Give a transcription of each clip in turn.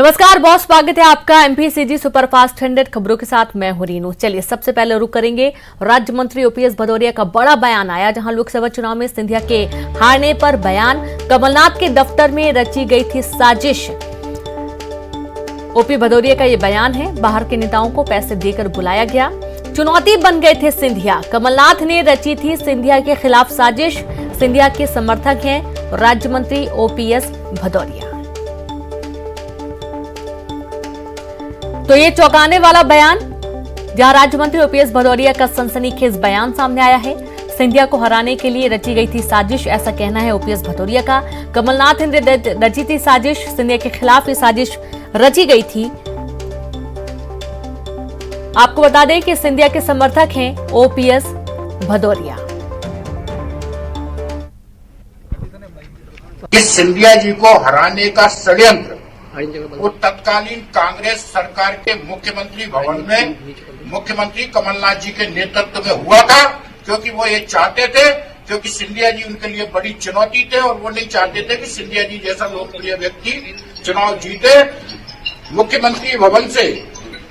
नमस्कार बॉस, स्वागत है आपका एमपीसीजी सुपरफास्ट 100 खबरों के साथ। मैं हूं रीनू। चलिए सबसे पहले रुक करेंगे राज्य मंत्री ओपीएस भदौरिया का बड़ा बयान आया, जहां लोकसभा चुनाव में सिंधिया के हारने पर बयान। कमलनाथ के दफ्तर में रची गई थी साजिश। ओपी भदौरिया का ये बयान है। बाहर के नेताओं को पैसे देकर बुलाया गया, चुनौती बन गए थे सिंधिया। कमलनाथ ने रची थी सिंधिया के खिलाफ साजिश। सिंधिया के समर्थक हैं राज्य मंत्री ओपीएस भदौरिया। तो ये चौंकाने वाला बयान, जहां राज्य मंत्री ओपीएस भदौरिया का सनसनीखेज बयान सामने आया है। सिंधिया को हराने के लिए रची गई थी साजिश, ऐसा कहना है ओपीएस भदौरिया का। कमलनाथ ने रची थी साजिश, सिंधिया के खिलाफ ये साजिश रची गई थी। आपको बता दें कि सिंधिया के समर्थक हैं ओपीएस भदौरिया। इस सिंधिया जी को हराने का षड्यंत्र वो तत्कालीन कांग्रेस सरकार के मुख्यमंत्री भवन में मुख्यमंत्री कमलनाथ जी के नेतृत्व में हुआ था, क्योंकि वो ये चाहते थे, क्योंकि सिंधिया जी उनके लिए बड़ी चुनौती थे और वो नहीं चाहते थे कि सिंधिया जी जैसा लोकप्रिय व्यक्ति चुनाव जीते। मुख्यमंत्री भवन से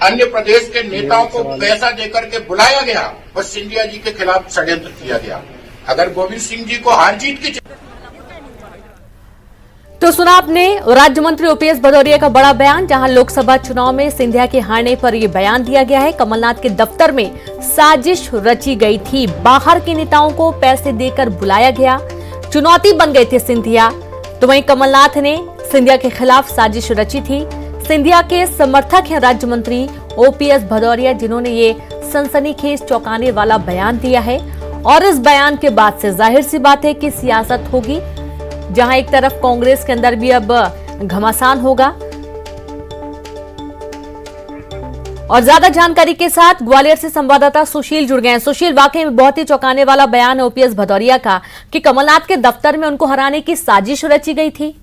अन्य प्रदेश के नेताओं को पैसा देकर के बुलाया गया और सिंधिया जी के खिलाफ षड्यंत्र किया गया। अगर गोविंद सिंह जी को हार जीत की तो सुना आपने राज्य मंत्री ओपीएस भदौरिया का बड़ा बयान, जहां लोकसभा चुनाव में सिंधिया के हारने पर यह बयान दिया गया है। कमलनाथ के दफ्तर में साजिश रची गई थी, बाहर के नेताओं को पैसे देकर बुलाया गया, चुनौती बन गए थे सिंधिया। तो वहीं कमलनाथ ने सिंधिया के खिलाफ साजिश रची थी। सिंधिया के समर्थक हैं राज्य मंत्री ओपीएस भदौरिया, जिन्होंने ये सनसनीखेज चौंकाने वाला बयान दिया है। और इस बयान के बाद से जाहिर सी बात है कि सियासत होगी, जहां एक तरफ कांग्रेस के अंदर भी अब घमासान होगा। और ज्यादा जानकारी के साथ ग्वालियर से संवाददाता सुशील जुड़ गए हैं। सुशील, वाकई में बहुत ही चौंकाने वाला बयान है ओपीएस भदौरिया का कि कमलनाथ के दफ्तर में उनको हराने की साजिश रची गई थी।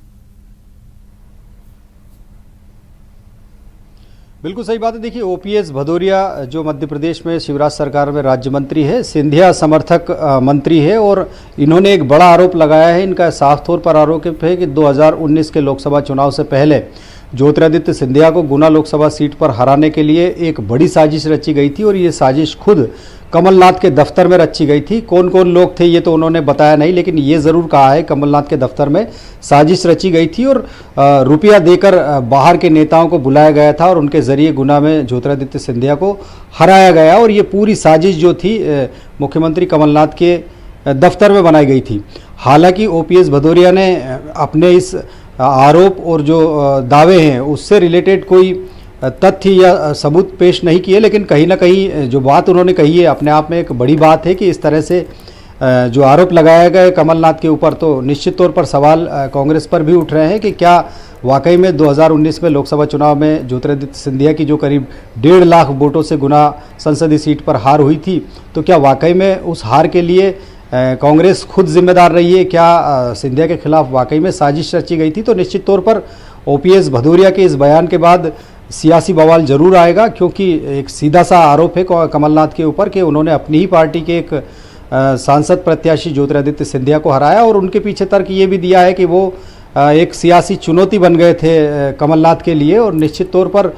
बिल्कुल सही बात है। देखिए, ओपीएस भदौरिया जो मध्य प्रदेश में शिवराज सरकार में राज्य मंत्री है, सिंधिया समर्थक मंत्री है, और इन्होंने एक बड़ा आरोप लगाया है। इनका साफ तौर पर आरोप है कि 2019 के लोकसभा चुनाव से पहले ज्योतिरादित्य सिंधिया को गुना लोकसभा सीट पर हराने के लिए एक बड़ी साजिश रची गई थी, और ये साजिश खुद कमलनाथ के दफ्तर में रची गई थी। कौन कौन लोग थे ये तो उन्होंने बताया नहीं, लेकिन ये ज़रूर कहा है कमलनाथ के दफ्तर में साजिश रची गई थी और रुपया देकर बाहर के नेताओं को बुलाया गया था और उनके ज़रिए गुना में ज्योतिरादित्य सिंधिया को हराया गया। और ये पूरी साजिश जो थी मुख्यमंत्री कमलनाथ के दफ्तर में बनाई गई थी। हालांकि ओपीएस भदौरिया ने अपने इस आरोप और जो दावे हैं उससे रिलेटेड कोई तथ्य या सबूत पेश नहीं किए, लेकिन कहीं ना कहीं जो बात उन्होंने कही है अपने आप में एक बड़ी बात है कि इस तरह से जो आरोप लगाया गया कमलनाथ के ऊपर, तो निश्चित तौर पर सवाल कांग्रेस पर भी उठ रहे हैं कि क्या वाकई में 2019 में लोकसभा चुनाव में ज्योतिरादित्य सिंधिया की जो करीब 1.5 लाख वोटों से गुना संसदीय सीट पर हार हुई थी, तो क्या वाकई में उस हार के लिए कांग्रेस खुद जिम्मेदार रही है? क्या सिंधिया के खिलाफ वाकई में साजिश रची गई थी? तो निश्चित तौर पर ओपीएस भदौरिया के इस बयान के बाद सियासी बवाल जरूर आएगा, क्योंकि एक सीधा सा आरोप है कमलनाथ के ऊपर कि उन्होंने अपनी ही पार्टी के एक सांसद प्रत्याशी ज्योतिरादित्य सिंधिया को हराया, और उनके पीछे तर्क ये भी दिया है कि वो एक सियासी चुनौती बन गए थे कमलनाथ के लिए, और निश्चित तौर पर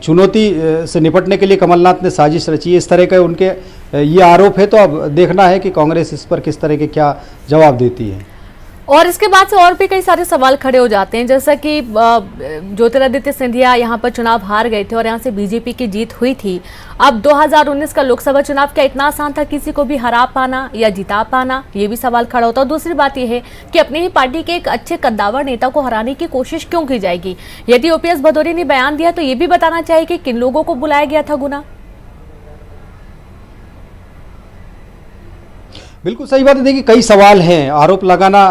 चुनौती से निपटने के लिए कमलनाथ ने साजिश रची है। इस तरह के उनके ये आरोप है, तो अब देखना है कि कांग्रेस इस पर किस तरह के क्या जवाब देती है। और इसके बाद से और भी कई सारे सवाल खड़े हो जाते हैं, जैसा कि ज्योतिरादित्य सिंधिया यहाँ पर चुनाव हार गए थे और यहाँ से बीजेपी की जीत हुई थी। अब 2019 का लोकसभा चुनाव क्या इतना आसान था किसी को भी हरा पाना या जिता पाना? ये भी सवाल खड़ा होता है। दूसरी बात यह है कि अपनी ही पार्टी के एक अच्छे कद्दावर नेता को हराने की कोशिश क्यों की जाएगी? यदि ओपीएस भदौरिया ने बयान दिया तो ये भी बताना चाहिए कि किन लोगों को बुलाया गया था गुना। बिल्कुल सही बात है। देखिए, कई सवाल हैं। आरोप लगाना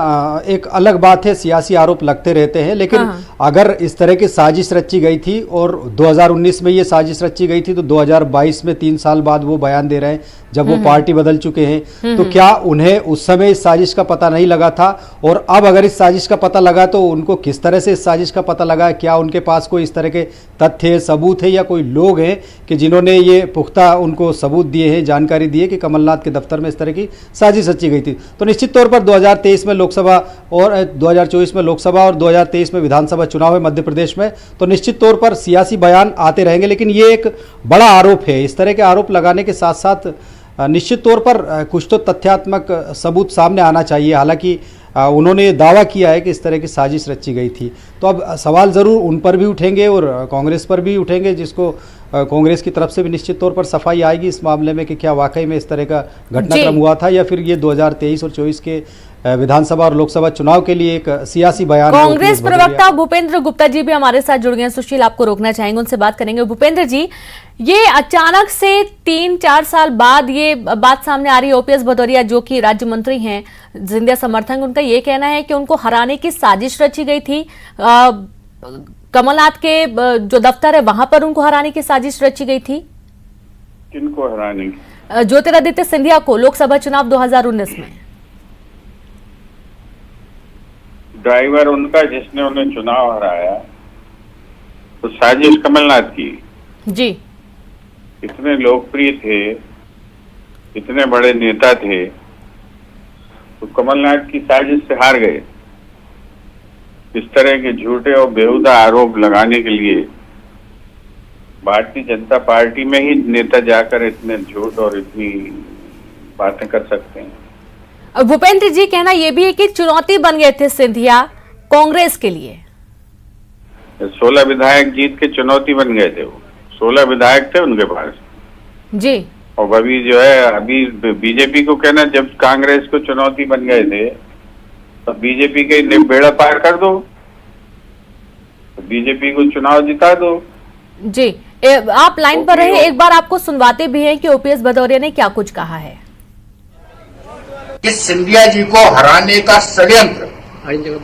एक अलग बात है, सियासी आरोप लगते रहते हैं, लेकिन अगर इस तरह की साजिश रची गई थी और 2019 में ये साजिश रची गई थी, तो 2022 में 3 साल बाद वो बयान दे रहे हैं जब वो पार्टी बदल चुके हैं, तो क्या उन्हें उस समय इस साजिश का पता नहीं लगा था? और अब अगर इस साजिश का पता लगा तो उनको किस तरह से इस साजिश का पता लगा? क्या उनके पास कोई इस तरह के तथ्य सबूत है या कोई लोग हैं कि जिन्होंने ये पुख्ता उनको सबूत दिए हैं, जानकारी दी है कि कमलनाथ के दफ्तर में इस तरह की साजिश रची गई थी। तो निश्चित तौर पर 2023 में लोकसभा और 2024 में लोकसभा और 2023 में विधानसभा चुनाव है मध्य प्रदेश में, तो निश्चित तौर पर सियासी बयान आते रहेंगे। लेकिन ये एक बड़ा आरोप है। इस तरह के आरोप लगाने के साथ साथ निश्चित तौर पर कुछ तो तथ्यात्मक सबूत सामने आना चाहिए। हालांकि उन्होंने दावा किया है कि इस तरह की साजिश रची गई थी। तो अब सवाल ज़रूर उन पर भी उठेंगे और कांग्रेस पर भी उठेंगे, जिसको कांग्रेस की तरफ से भी निश्चित तौर पर सफाई आएगी इस मामले में कि क्या वाकई में इस तरह का घटनाक्रम हुआ था या फिर ये 2023 और 24 के विधानसभा और लोकसभा चुनाव के लिए एक सियासी बयान। कांग्रेस प्रवक्ता भूपेंद्र गुप्ता जी भी हमारे साथ जुड़ गए हैं। सुशील, आपको रोकना चाहेंगे, उनसे बात करेंगे। भूपेंद्र जी, ये अचानक से 3-4 साल बाद ये बात सामने आ रही है। ओपीएस भदौरिया जो कि राज्य मंत्री हैं, सिंधिया समर्थक, उनका ये कहना है कि उनको हराने की साजिश रची गई थी। कमलनाथ के जो दफ्तर है वहां पर उनको हराने की साजिश रची गई थी। किनको हराने की? ज्योतिरादित्य सिंधिया को लोकसभा चुनाव 2019 में। ड्राइवर उनका जिसने उन्हें चुनाव हराया, तो साजिश कमलनाथ की। जी, इतने लोकप्रिय थे, इतने बड़े नेता थे, तो कमलनाथ की साजिश से हार गए। इस तरह के झूठे और बेहुदा आरोप लगाने के लिए भारतीय जनता पार्टी में ही नेता जाकर इतने झूठ और इतनी बातें कर सकते हैं। भूपेंद्र जी कहना यह भी है कि चुनौती बन गए थे सिंधिया कांग्रेस के लिए। 16 विधायक जीत के चुनौती बन गए थे। वो 16 विधायक थे उनके पास जी। और अभी जो है, अभी बीजेपी को कहना जब कांग्रेस को चुनौती बन गए थे तो बीजेपी के बेड़ा पार कर दो, तो बीजेपी को चुनाव जिता दो। जी, आप लाइन पर रहे, एक बार आपको सुनवाते भी हैं कि ओपीएस भदौरिया ने क्या कुछ कहा है। कि सिंधिया जी को हराने का षड्यंत्र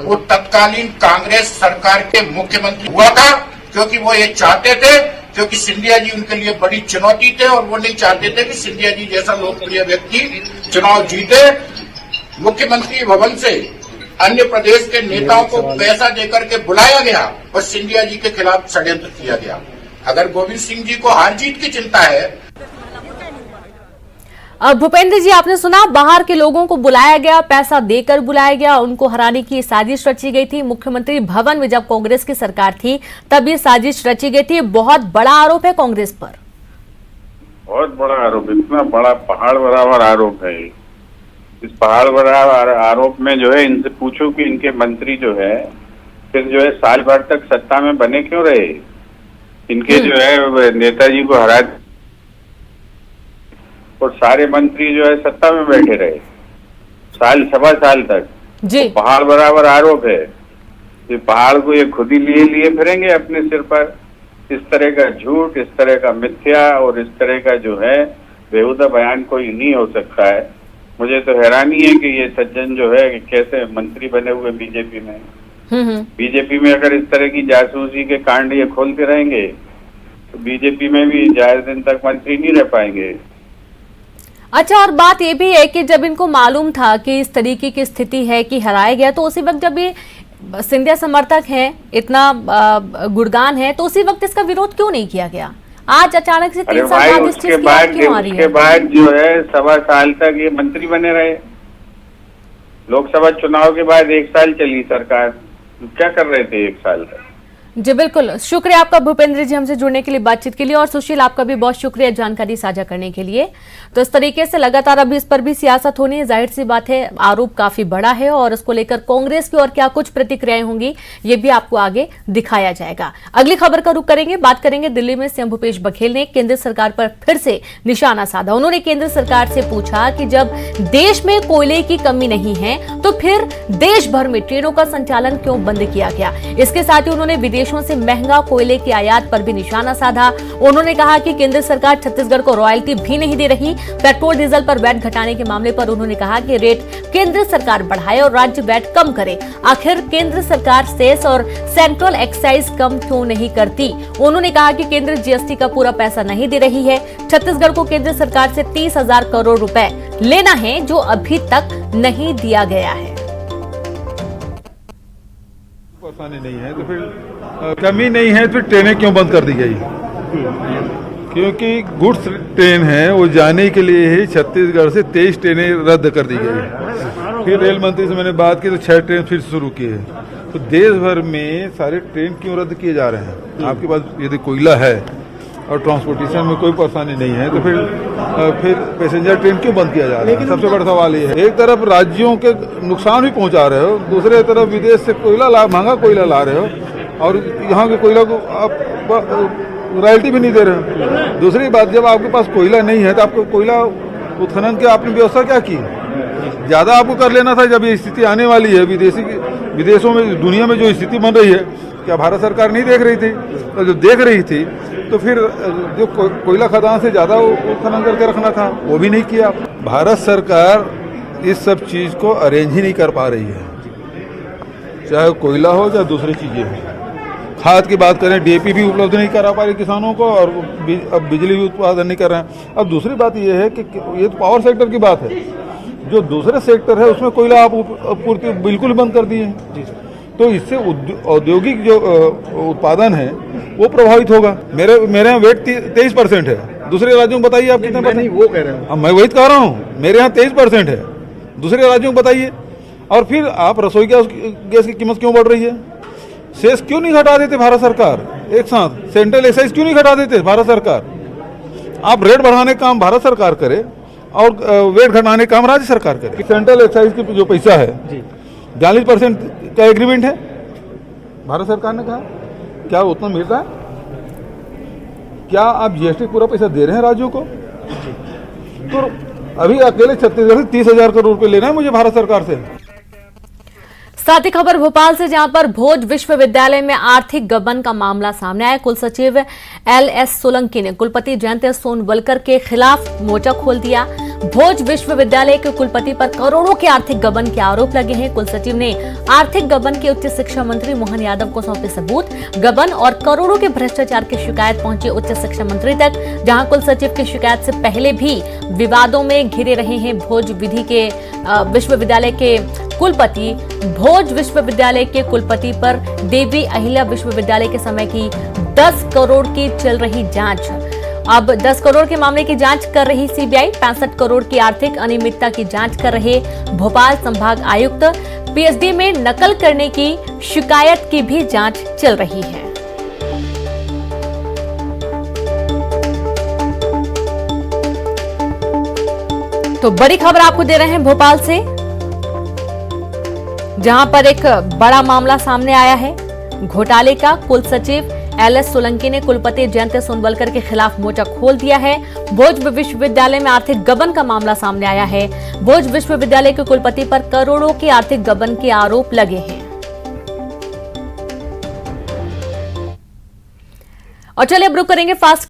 वो तत्कालीन कांग्रेस सरकार के मुख्यमंत्री हुआ था, क्योंकि वो ये चाहते थे, क्योंकि सिंधिया जी उनके लिए बड़ी चुनौती थे और वो नहीं चाहते थे कि सिंधिया जी जैसा लोकप्रिय व्यक्ति चुनाव जीते। मुख्यमंत्री भवन से अन्य प्रदेश के नेताओं को पैसा देकर के बुलाया गया और सिंधिया जी के खिलाफ षड्यंत्र किया गया। अगर गोविंद सिंह जी को हार जीत की चिंता है। भूपेंद्र जी, आपने सुना, बाहर के लोगों को बुलाया गया, पैसा देकर बुलाया गया, उनको हराने की साजिश रची गई थी। मुख्यमंत्री भवन में जब कांग्रेस की सरकार थी तब ये साजिश रची गई थी। बहुत बड़ा आरोप है कांग्रेस पर। बहुत बड़ा आरोप, इतना बड़ा पहाड़ बराबर आरोप है। इस पहाड़ बराबर आरोप में जो है, इनसे पूछो कि इनके मंत्री जो है फिर जो है साल भर तक सत्ता में बने क्यों रहे। इनके जो है नेताजी को हरा और सारे मंत्री जो है सत्ता में बैठे रहे सवा साल तक जी। तो पहाड़ बराबर आरोप है। ये पहाड़ को ये खुद ही लिए फिरेंगे अपने सिर पर। इस तरह का झूठ, इस तरह का मिथ्या और इस तरह का जो है बेहुदा बयान कोई नहीं हो सकता है। मुझे तो हैरानी है कि ये सज्जन जो है कि कैसे मंत्री बने हुए बीजेपी में। बीजेपी में अगर इस तरह की जासूसी के कांड ये खोलते रहेंगे तो बीजेपी में भी ज्यादा दिन तक मंत्री नहीं रह पाएंगे। अच्छा, और बात ये भी है कि जब इनको मालूम था कि इस तरीके की स्थिति है कि हराया गया, तो उसी वक्त जब ये सिंधिया समर्थक हैं, इतना गुणगान है, तो उसी वक्त इसका विरोध क्यों नहीं किया गया? आज अचानक से 3 साल बाद इस चीज की बात क्यों आ रही है? उसके बाद जो है सवा साल तक ये मंत्री बने रहे। लोकसभा चुनाव के बाद 1 साल चली सरकार, क्या कर रहे थे 1 साल तक? जी बिल्कुल, शुक्रिया आपका भूपेंद्र जी हमसे जुड़ने के लिए, बातचीत के लिए। और सुशील, आपका भी बहुत शुक्रिया जानकारी साझा करने के लिए। तो इस तरीके से लगातार अभी इस पर भी सियासत होनी है। जाहिर सी बात है, आरोप काफी बड़ा है और इसको लेकर कांग्रेस की और क्या कुछ प्रतिक्रियाएं होंगी ये भी आपको आगे दिखाया जाएगा। अगली खबर का रुख करेंगे, बात करेंगे दिल्ली में सीएम भूपेश बघेल ने केंद्र सरकार पर फिर से निशाना साधा। उन्होंने केंद्र सरकार से पूछा कि जब देश में कोयले की कमी नहीं है तो फिर देश भर में ट्रेनों का संचालन क्यों बंद किया गया। इसके साथ ही उन्होंने विदेशों से महंगा कोयले की आयात पर भी निशाना साधा। उन्होंने कहा कि केंद्र सरकार छत्तीसगढ़ को रॉयल्टी भी नहीं दे रही। पेट्रोल डीजल पर वैट घटाने के मामले पर उन्होंने कहा कि रेट केंद्र सरकार बढ़ाए और राज्य वैट कम करे। आखिर केंद्र सरकार सेस और सेंट्रल एक्साइज कम क्यों नहीं करती। उन्होंने कहा कि केंद्र जीएसटी का पूरा पैसा नहीं दे रही है। छत्तीसगढ़ को केंद्र सरकार से 30,000 करोड़ रुपए लेना है जो अभी तक नहीं दिया गया है। आसानी नहीं है तो फिर कमी नहीं है तो फिर ट्रेनें क्यों बंद कर दी गई। क्योंकि गुड्स ट्रेन है वो जाने के लिए ही छत्तीसगढ़ से 23 ट्रेनें रद्द कर दी गई। फिर रेल मंत्री से मैंने बात की तो 6 ट्रेन फिर शुरू किए। तो देश भर में सारे ट्रेन क्यों रद्द किए जा रहे हैं? आपके पास यदि कोयला है और ट्रांसपोर्टेशन में कोई परेशानी नहीं है तो फिर पैसेंजर ट्रेन क्यों बंद किया जा रहा है? सबसे बड़ा सवाल ये है। एक तरफ राज्यों के नुकसान भी पहुंचा रहे हो, दूसरे तरफ विदेश से कोयला महंगा कोयला ला रहे हो और यहाँ के कोयला को आप रॉयल्टी भी नहीं दे रहे हो। दूसरी बात, जब आपके पास कोयला नहीं है तो आपको कोयला उत्खनन की आपने व्यवस्था क्या की? ज्यादा आपको कर लेना था। जब ये स्थिति आने वाली है, विदेशों में, दुनिया में जो स्थिति बन रही है, क्या भारत सरकार नहीं देख रही थी? तो जो देख रही थी तो फिर जो कोयला खदान से ज्यादा उत्खनन करके रखना था, वो भी नहीं किया। भारत सरकार इस सब चीज को अरेंज ही नहीं कर पा रही है, चाहे कोयला हो चाहे दूसरी चीजें हो। खाद की बात करें, डीएपी भी उपलब्ध नहीं करा पा रहे किसानों को और अब बिजली भी उत्पादन नहीं कर रहे हैं। अब दूसरी बात यह है कि ये तो पावर सेक्टर की बात है, जो दूसरे सेक्टर है उसमें कोयला आप पूर्ति बिल्कुल बंद कर दिए हैं। तो इससे औद्योगिक जो उत्पादन है वो प्रभावित होगा। मेरे यहाँ वेट 23% है। दूसरे राज्यों में बताइए आप कितना? नहीं, वो कह रहे हैं। मैं वही कह रहा हूँ, मेरे यहाँ 23% है, दूसरे राज्यों में बताइए। और फिर आप रसोई गैस की कीमत क्यों बढ़ रही है? सेस क्यों नहीं घटा देते भारत सरकार एक साथ? सेंट्रल एक्साइज क्यों नहीं घटा देते भारत सरकार? आप रेट बढ़ाने का काम भारत सरकार करे और वेट घटाने का काम राज्य सरकार करे। सेंट्रल एक्साइज की जो पैसा है 42% का एग्रीमेंट है, भारत सरकार ने कहा। क्या उतना मिल रहा है? क्या आप जीएसटी पूरा पैसा दे रहे हैं राज्यों को? तो अभी अकेले छत्तीसगढ़ से 30,000 करोड़ रुपए लेना है मुझे भारत सरकार से। साथ ही खबर भोपाल से, जहां पर भोज विश्वविद्यालय में आर्थिक गबन का मामला सामने आया। कुलसचिव एलएस सोलंकी ने कुलपति जयंत सोनवलकर के खिलाफ मोर्चा खोल दिया। भोज विश्वविद्यालय के कुलपति पर करोड़ों के आर्थिक गबन के आरोप लगे हैं। कुलसचिव ने आर्थिक गबन के उच्च शिक्षा मंत्री मोहन यादव को सौंपे सबूत। गबन और करोड़ों के भ्रष्टाचार की शिकायत पहुंची उच्च शिक्षा मंत्री तक, जहां कुलसचिव की शिकायत से पहले भी विवादों में घिरे रहे हैं भोज विश्वविद्यालय के कुलपति। भोज विश्वविद्यालय के कुलपति पर देवी अहिल्या विश्वविद्यालय के समय की 10 करोड़ की चल रही जांच। अब 10 करोड़ के मामले की जांच कर रही सीबीआई। 65 करोड़ की आर्थिक अनियमितता की जांच कर रहे भोपाल संभाग आयुक्त। पीएचडी में नकल करने की शिकायत की भी जांच चल रही है। तो बड़ी खबर आपको दे रहे हैं भोपाल से, जहां पर एक बड़ा मामला सामने आया है घोटाले का। कुलसचिव एलएस सोलंकी ने कुलपति जयंत सोनवलकर के खिलाफ मोर्चा खोल दिया है। भोज विश्वविद्यालय में आर्थिक गबन का मामला सामने आया है। भोज विश्वविद्यालय के कुलपति पर करोड़ों के आर्थिक गबन के आरोप लगे हैं। और चलिए अब रुक करेंगे फास्ट